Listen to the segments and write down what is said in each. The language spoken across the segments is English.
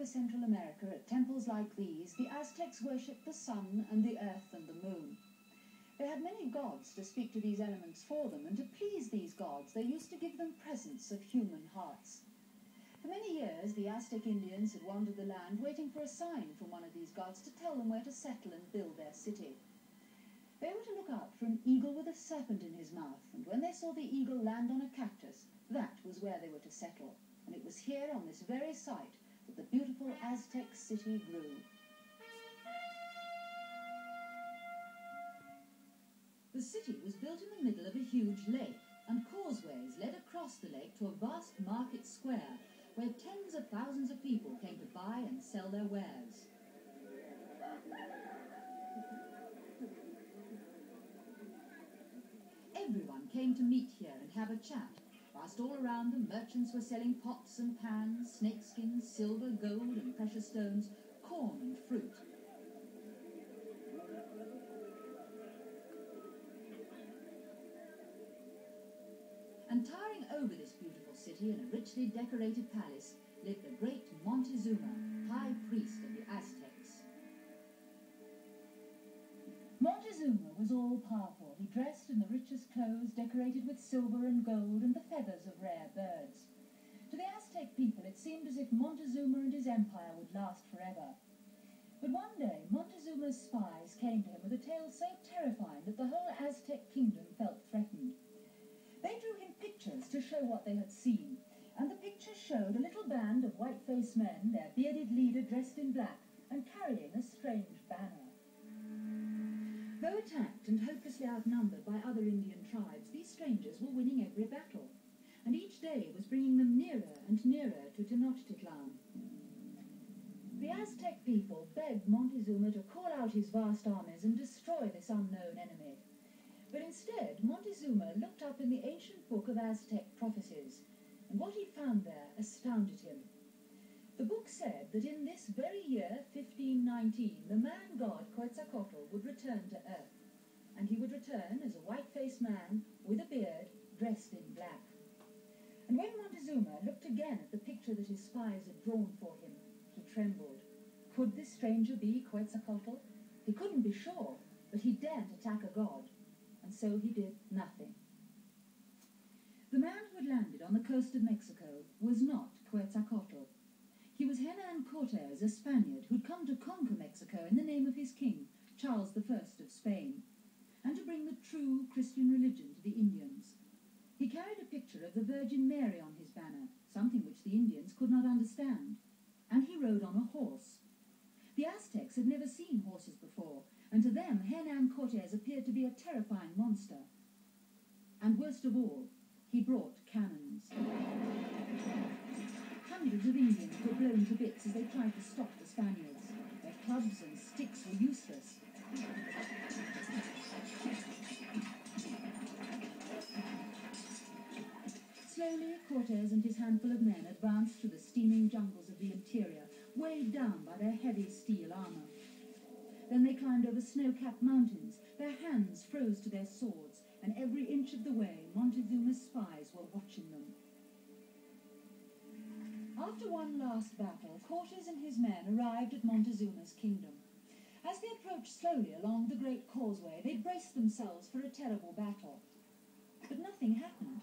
over Central America, at temples like these, the Aztecs worshipped the sun and the earth and the moon. They had many gods to speak to these elements for them, and to please these gods they used to give them presents of human hearts. For many years the Aztec Indians had wandered the land waiting for a sign from one of these gods to tell them where to settle and build their city. They were to look out for an eagle with a serpent in his mouth, and when they saw the eagle land on a cactus, that was where they were to settle, and it was here on this very site that the beautiful Aztec city grew. The city was built in the middle of a huge lake, and causeways led across the lake to a vast market square where tens of thousands of people came to buy and sell their wares. Everyone came to meet here and have a chat, whilst all around them merchants were selling pots and pans, snakeskins, silver, gold and precious stones, corn and fruit. And towering over this beautiful city in a richly decorated palace lived the great Montezuma, high priest of the Aztecs. Montezuma was all-powerful. He dressed in the richest clothes, decorated with silver and gold and the feathers of rare birds. To the Aztec people it seemed as if Montezuma and his empire would last forever. But one day Montezuma's spies came to him with a tale so terrifying that the whole Aztec kingdom felt threatened. They drew him pictures to show what they had seen, and the pictures showed a little band of white-faced men, their bearded leader dressed in black and carrying a strange banner. Though attacked and hopelessly outnumbered by other Indian tribes, these strangers were winning every battle, and each day was bringing them nearer and nearer to Tenochtitlan. The Aztec people begged Montezuma to call out his vast armies and destroy this unknown enemy. But instead, Montezuma looked up in the ancient book of Aztec prophecies, and what he found there astounded him. The book said that in this very year, 1519, the man-god Quetzalcoatl would return to Earth, and he would return as a white-faced man with a beard, dressed in black. And when Montezuma looked again at the picture that his spies had drawn for him, he trembled. Could this stranger be Quetzalcoatl? He couldn't be sure, but he daren't attack a god. And so he did nothing. The man who had landed on the coast of Mexico was not Quetzalcoatl. He was Hernán Cortaz, a Spaniard who'd come to conquer Mexico in the name of his king, Charles I of Spain, and to bring the true Christian religion to the Indians. He carried a picture of the Virgin Mary on his banner, something which the Indians could not understand, and he rode on a horse. The Aztecs had never seen horses before, and to them Hernán Cortaz appeared to be a terrifying monster. And worst of all, he brought cannons. Hundreds of Indians were blown to bits as they tried to stop the Spaniards. Their clubs and sticks were useless. Slowly, Cortaz and his handful of men advanced through the steaming jungles of the interior, weighed down by their heavy steel armour. Then they climbed over snow-capped mountains. Their hands froze to their swords, and every inch of the way Montezuma's spies were watching them. After one last battle, Cortaz and his men arrived at Montezuma's kingdom. As they approached slowly along the great causeway, they braced themselves for a terrible battle. But nothing happened.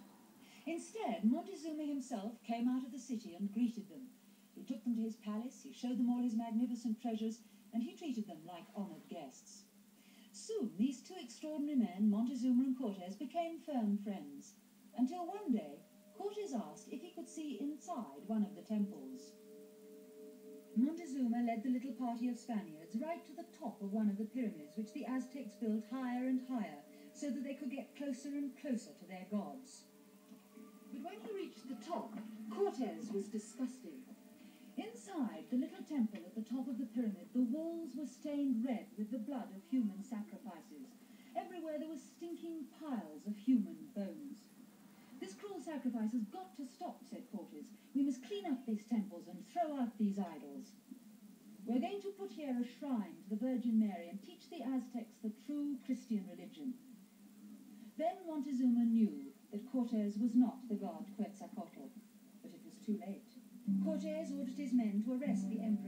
Instead, Montezuma himself came out of the city and greeted them. He took them to his palace, he showed them all his magnificent treasures, and he treated them like honoured guests. Soon these two extraordinary men, Montezuma and Cortaz, became firm friends, until one day Cortaz asked if he could see inside one of the temples. Montezuma led the little party of Spaniards right to the top of one of the pyramids which the Aztecs built higher and higher so that they could get closer and closer to their gods. But when he reached the top, Cortaz was disgusted. Inside the little temple at the top of the pyramid, the walls were stained red with the blood of human sacrifices. Everywhere there were stinking piles of human bones. This cruel sacrifice has got to stop, said Cortaz. We must clean up these temples and throw out these idols. We're going to put here a shrine to the Virgin Mary and teach the Aztecs the true Christian religion. Then Montezuma knew that Cortaz was not the god Quetzalcoatl, but it was too late. Cortaz ordered his men to arrest the emperor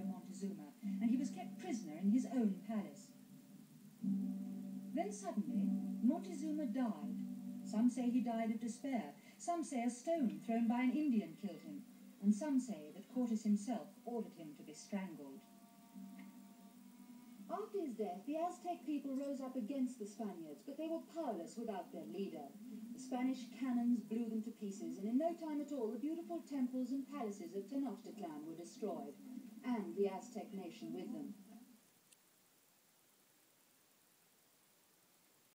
Montezuma died. Some say he died of despair, some say a stone thrown by an Indian killed him, and some say that Cortaz himself ordered him to be strangled. After his death, the Aztec people rose up against the Spaniards, but they were powerless without their leader. The Spanish cannons blew them to pieces, and in no time at all the beautiful temples and palaces of Tenochtitlan were destroyed, and the Aztec nation with them.